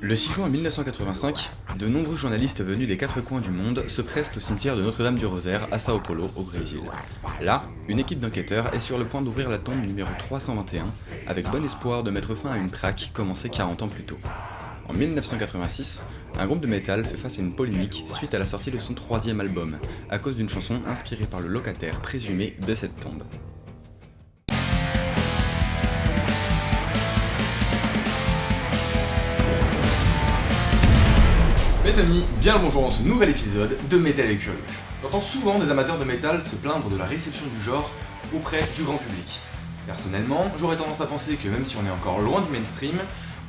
Le 6 juin 1985, de nombreux journalistes venus des quatre coins du monde se pressent au cimetière de Notre-Dame-du-Rosaire à Sao Paulo, au Brésil. Là, une équipe d'enquêteurs est sur le point d'ouvrir la tombe numéro 321, avec bon espoir de mettre fin à une traque commencée 40 ans plus tôt. En 1986, un groupe de métal fait face à une polémique suite à la sortie de son troisième album, à cause d'une chanson inspirée par le locataire présumé de cette tombe. Mes amis, bien le bonjour dans ce nouvel épisode de Métal et Curieux. J'entends souvent des amateurs de métal se plaindre de la réception du genre auprès du grand public. Personnellement, j'aurais tendance à penser que même si on est encore loin du mainstream,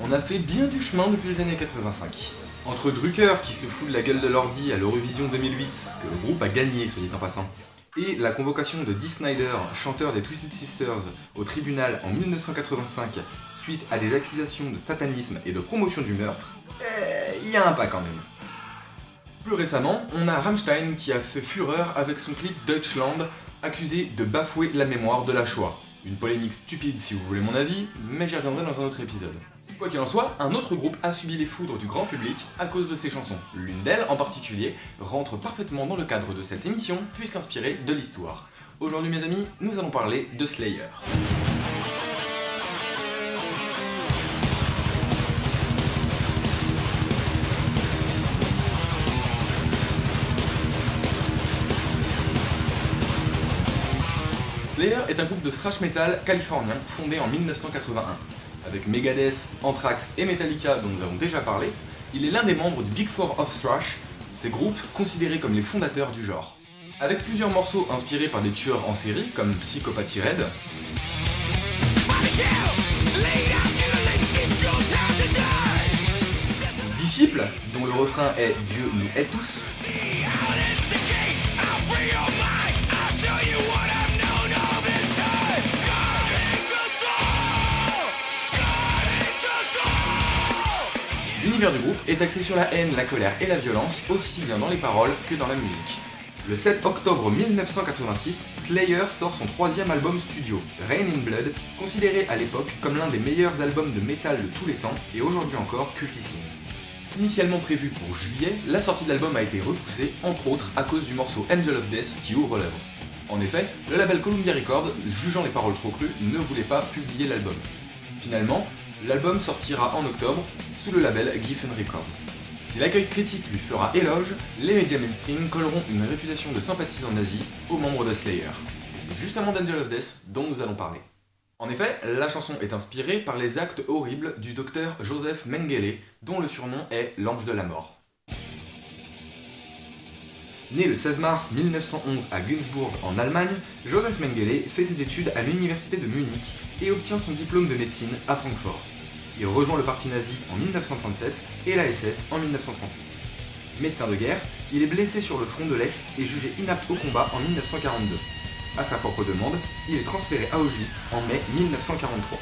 on a fait bien du chemin depuis les années 85. Entre Drucker qui se fout de la gueule de l'ordi à l'Eurovision 2008, que le groupe a gagné soit dit en passant, et la convocation de Dee Snider, chanteur des Twisted Sisters, au tribunal en 1985 suite à des accusations de satanisme et de promotion du meurtre, il y a un pas quand même. Plus récemment, on a Rammstein qui a fait fureur avec son clip Deutschland, accusé de bafouer la mémoire de la Shoah. Une polémique stupide si vous voulez mon avis, mais j'y reviendrai dans un autre épisode. Quoi qu'il en soit, un autre groupe a subi les foudres du grand public à cause de ses chansons. L'une d'elles, en particulier, rentre parfaitement dans le cadre de cette émission, puisqu'inspirée de l'histoire. Aujourd'hui mes amis, nous allons parler de Slayer. Slayer est un groupe de thrash metal californien fondé en 1981. Avec Megadeth, Anthrax et Metallica dont nous avons déjà parlé, il est l'un des membres du Big Four of Thrash, ces groupes considérés comme les fondateurs du genre. Avec plusieurs morceaux inspirés par des tueurs en série comme Psychopathy Red, Disciple, dont le refrain est Dieu nous hait tous, L'univers du groupe est axé sur la haine, la colère et la violence, aussi bien dans les paroles que dans la musique. Le 7 octobre 1986, Slayer sort son troisième album studio, Rain in Blood, considéré à l'époque comme l'un des meilleurs albums de métal de tous les temps et aujourd'hui encore cultissime. Initialement prévu pour juillet, la sortie de l'album a été repoussée, entre autres à cause du morceau Angel of Death qui ouvre l'œuvre. En effet, le label Columbia Records, jugeant les paroles trop crues, ne voulait pas publier l'album. Finalement, l'album sortira en octobre sous le label Geffen Records. Si l'accueil critique lui fera éloge, les médias mainstream colleront une réputation de sympathisant nazi aux membres de Slayer. Et c'est justement d'Angel of Death dont nous allons parler. En effet, la chanson est inspirée par les actes horribles du docteur Joseph Mengele, dont le surnom est l'Ange de la Mort. Né le 16 mars 1911 à Günzburg en Allemagne, Joseph Mengele fait ses études à l'université de Munich et obtient son diplôme de médecine à Francfort. Il rejoint le parti nazi en 1937 et la SS en 1938. Médecin de guerre, il est blessé sur le front de l'Est et jugé inapte au combat en 1942. À sa propre demande, il est transféré à Auschwitz en mai 1943.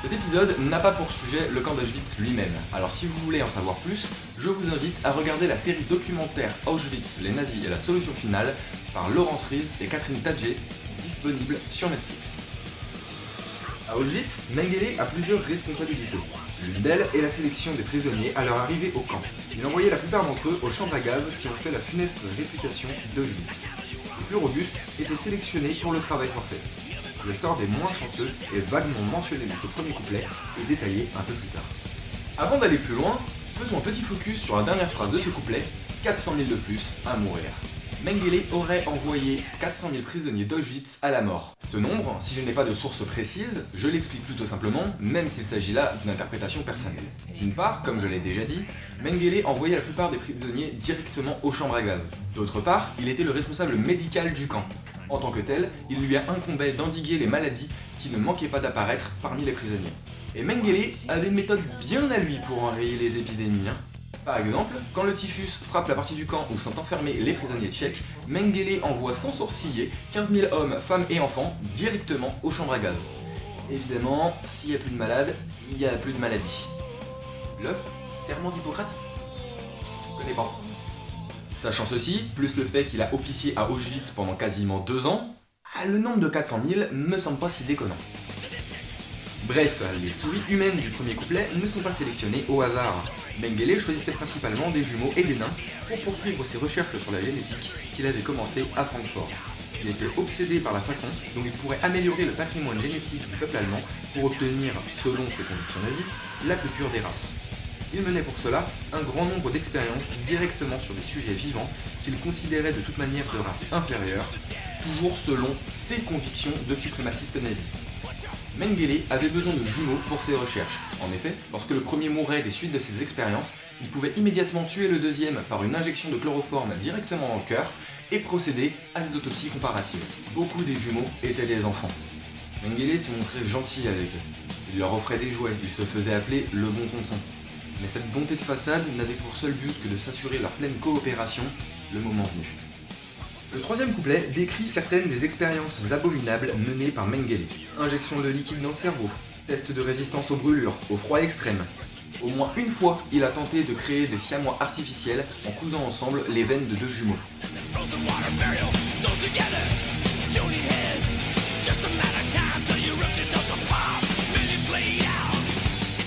Cet épisode n'a pas pour sujet le camp d'Auschwitz lui-même, alors si vous voulez en savoir plus, je vous invite à regarder la série documentaire Auschwitz, les nazis et la solution finale par Laurence Ries et Catherine Tadger, disponible sur Netflix. À Auschwitz, Mengele a plusieurs responsabilités. L'une d'elles est la sélection des prisonniers à leur arrivée au camp. Il envoyait la plupart d'entre eux aux chambres à gaz qui ont fait la funeste réputation d'Auschwitz. Les plus robustes étaient sélectionnés pour le travail forcé. Le sort des moins chanceux est vaguement mentionné dans ce premier couplet et détaillé un peu plus tard. Avant d'aller plus loin, faisons un petit focus sur la dernière phrase de ce couplet, 400 000 de plus à mourir. Mengele aurait envoyé 400 000 prisonniers d'Auschwitz à la mort. Ce nombre, si je n'ai pas de source précise, je l'explique plutôt simplement, même s'il s'agit là d'une interprétation personnelle. D'une part, comme je l'ai déjà dit, Mengele envoyait la plupart des prisonniers directement aux chambres à gaz. D'autre part, il était le responsable médical du camp. En tant que tel, il lui incombait d'endiguer les maladies qui ne manquaient pas d'apparaître parmi les prisonniers. Et Mengele avait une méthode bien à lui pour enrayer les épidémies. Par exemple, quand le typhus frappe la partie du camp où sont enfermés les prisonniers tchèques, Mengele envoie sans sourciller 15 000 hommes, femmes et enfants directement aux chambres à gaz. Évidemment, s'il n'y a plus de malades, il n'y a plus de maladie. Le serment d'Hippocrate ? Je connais pas. Sachant ceci, plus le fait qu'il a officié à Auschwitz pendant quasiment 2 ans, le nombre de 400 000 me semble pas si déconnant. Bref, les souris humaines du premier couplet ne sont pas sélectionnées au hasard. Mengele choisissait principalement des jumeaux et des nains pour poursuivre ses recherches sur la génétique qu'il avait commencé à Francfort. Il était obsédé par la façon dont il pourrait améliorer le patrimoine génétique du peuple allemand pour obtenir, selon ses convictions nazies, la plus pure des races. Il menait pour cela un grand nombre d'expériences directement sur des sujets vivants qu'il considérait de toute manière de race inférieure, toujours selon ses convictions de suprémaciste nazi. Mengele avait besoin de jumeaux pour ses recherches. En effet, lorsque le premier mourait des suites de ses expériences, il pouvait immédiatement tuer le deuxième par une injection de chloroforme directement dans le cœur et procéder à des autopsies comparatives. Beaucoup des jumeaux étaient des enfants. Mengele se montrait gentil avec eux. Il leur offrait des jouets, il se faisait appeler le bon tonton. Mais cette bonté de façade n'avait pour seul but que de s'assurer leur pleine coopération le moment venu. Le troisième couplet décrit certaines des expériences abominables menées par Mengele. Injection de liquide dans le cerveau, test de résistance aux brûlures, au froid extrême. Au moins une fois, il a tenté de créer des siamois artificiels en cousant ensemble les veines de deux jumeaux.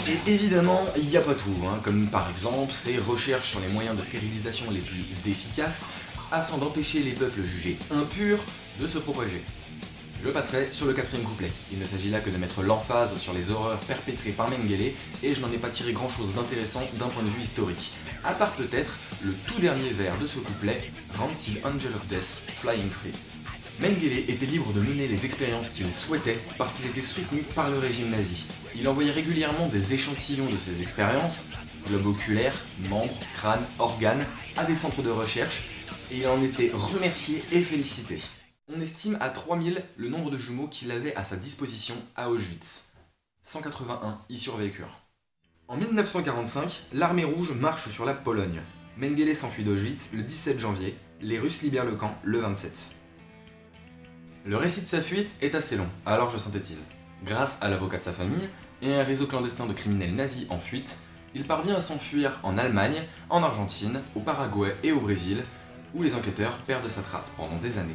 Et évidemment, il n'y a pas tout, comme par exemple ses recherches sur les moyens de stérilisation les plus efficaces afin d'empêcher les peuples jugés impurs de se propager. Je passerai sur le quatrième couplet. Il ne s'agit là que de mettre l'emphase sur les horreurs perpétrées par Mengele, et je n'en ai pas tiré grand chose d'intéressant d'un point de vue historique. À part peut-être le tout dernier vers de ce couplet, Rancid Angel of Death, Flying Free. Mengele était libre de mener les expériences qu'il souhaitait parce qu'il était soutenu par le régime nazi. Il envoyait régulièrement des échantillons de ses expériences, globes oculaires, membres, crânes, organes, à des centres de recherche, et il en était remercié et félicité. On estime à 3000 le nombre de jumeaux qu'il avait à sa disposition à Auschwitz. 181 y survécurent. En 1945, l'armée rouge marche sur la Pologne. Mengele s'enfuit d'Auschwitz le 17 janvier, les Russes libèrent le camp le 27. Le récit de sa fuite est assez long, alors je synthétise. Grâce à l'avocat de sa famille et à un réseau clandestin de criminels nazis en fuite, il parvient à s'enfuir en Allemagne, en Argentine, au Paraguay et au Brésil, où les enquêteurs perdent sa trace pendant des années.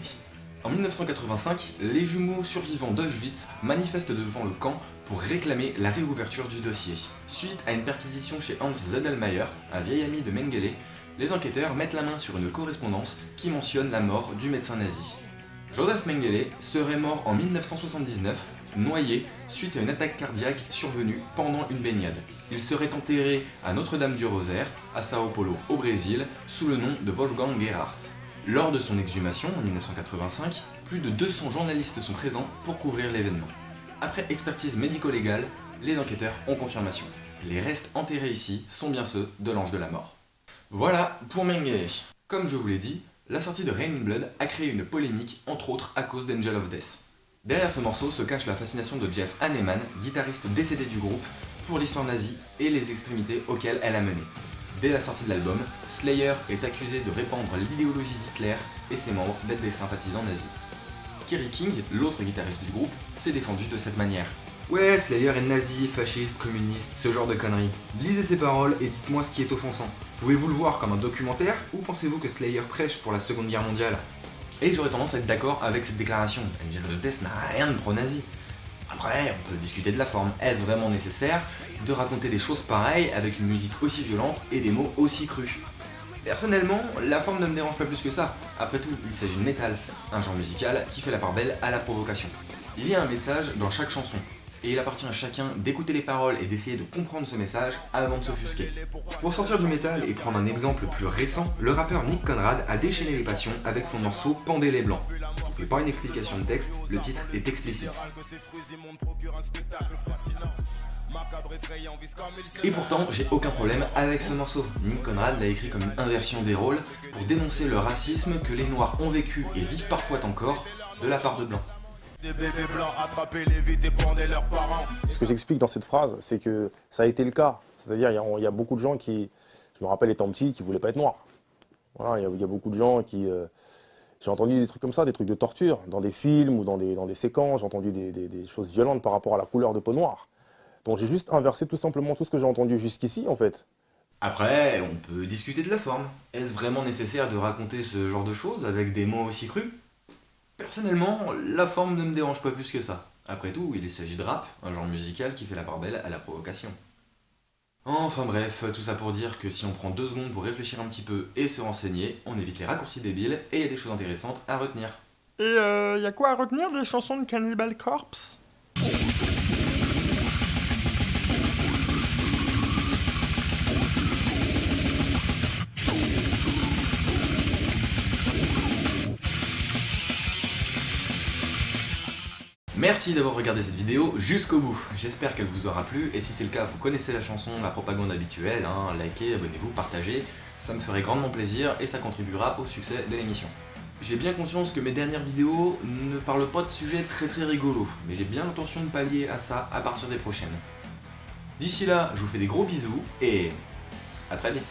En 1985, les jumeaux survivants d'Auschwitz manifestent devant le camp pour réclamer la réouverture du dossier. Suite à une perquisition chez Hans Zedelmayer, un vieil ami de Mengele, les enquêteurs mettent la main sur une correspondance qui mentionne la mort du médecin nazi. Joseph Mengele serait mort en 1979, noyé suite à une attaque cardiaque survenue pendant une baignade. Il serait enterré à Notre-Dame du Rosaire, à Sao Paulo, au Brésil, sous le nom de Wolfgang Gerhardt. Lors de son exhumation en 1985, plus de 200 journalistes sont présents pour couvrir l'événement. Après expertise médico-légale, les enquêteurs ont confirmation. Les restes enterrés ici sont bien ceux de l'ange de la mort. Voilà pour Mengele. Comme je vous l'ai dit, la sortie de Rain in Blood a créé une polémique, entre autres à cause d'Angel of Death. Derrière ce morceau se cache la fascination de Jeff Hanneman, guitariste décédé du groupe, pour l'histoire nazie et les extrémités auxquelles elle a mené. Dès la sortie de l'album, Slayer est accusé de répandre l'idéologie d'Hitler et ses membres d'être des sympathisants nazis. Kerry King, l'autre guitariste du groupe, s'est défendu de cette manière. Ouais, Slayer est nazi, fasciste, communiste, ce genre de conneries. Lisez ses paroles et dites-moi ce qui est offensant. Pouvez-vous le voir comme un documentaire ou pensez-vous que Slayer prêche pour la Seconde Guerre mondiale? Et j'aurais tendance à être d'accord avec cette déclaration. Angel of Death n'a rien de pro-nazi. Après, on peut discuter de la forme. Est-ce vraiment nécessaire de raconter des choses pareilles avec une musique aussi violente et des mots aussi crus? Personnellement, la forme ne me dérange pas plus que ça. Après tout, il s'agit de métal, un genre musical qui fait la part belle à la provocation. Il y a un message dans chaque chanson, et il appartient à chacun d'écouter les paroles et d'essayer de comprendre ce message avant de s'offusquer. Pour sortir du métal et prendre un exemple plus récent, le rappeur Nick Conrad a déchaîné les passions avec son morceau Pendez les Blancs. Je ne fais pas une explication de texte, le titre est explicite. Et pourtant, j'ai aucun problème avec ce morceau. Nick Conrad l'a écrit comme une inversion des rôles pour dénoncer le racisme que les Noirs ont vécu et vivent parfois encore de la part de Blancs. Des bébés blancs, attrapez les vides et pendez leurs parents. Ce que j'explique dans cette phrase, c'est que ça a été le cas. C'est-à-dire, il y a beaucoup de gens qui, je me rappelle étant petit, qui ne voulaient pas être noirs. Voilà, il y a beaucoup de gens qui... j'ai entendu des trucs comme ça, des trucs de torture, dans des films ou dans des séquences. J'ai entendu des choses violentes par rapport à la couleur de peau noire. Donc j'ai juste inversé tout simplement tout ce que j'ai entendu jusqu'ici, en fait. Après, on peut discuter de la forme. Est-ce vraiment nécessaire de raconter ce genre de choses avec des mots aussi crus? Personnellement, la forme ne me dérange pas plus que ça. Après tout, il s'agit de rap, un genre musical qui fait la part belle à la provocation. Enfin bref, tout ça pour dire que si on prend 2 secondes pour réfléchir un petit peu et se renseigner, on évite les raccourcis débiles et il y a des choses intéressantes à retenir. Et y a quoi à retenir des chansons de Cannibal Corpse? Merci d'avoir regardé cette vidéo jusqu'au bout, j'espère qu'elle vous aura plu, et si c'est le cas, vous connaissez la chanson, la propagande habituelle, likez, abonnez-vous, partagez, ça me ferait grandement plaisir et ça contribuera au succès de l'émission. J'ai bien conscience que mes dernières vidéos ne parlent pas de sujets très rigolos, mais j'ai bien l'intention de pallier à ça à partir des prochaines. D'ici là, je vous fais des gros bisous et à très vite.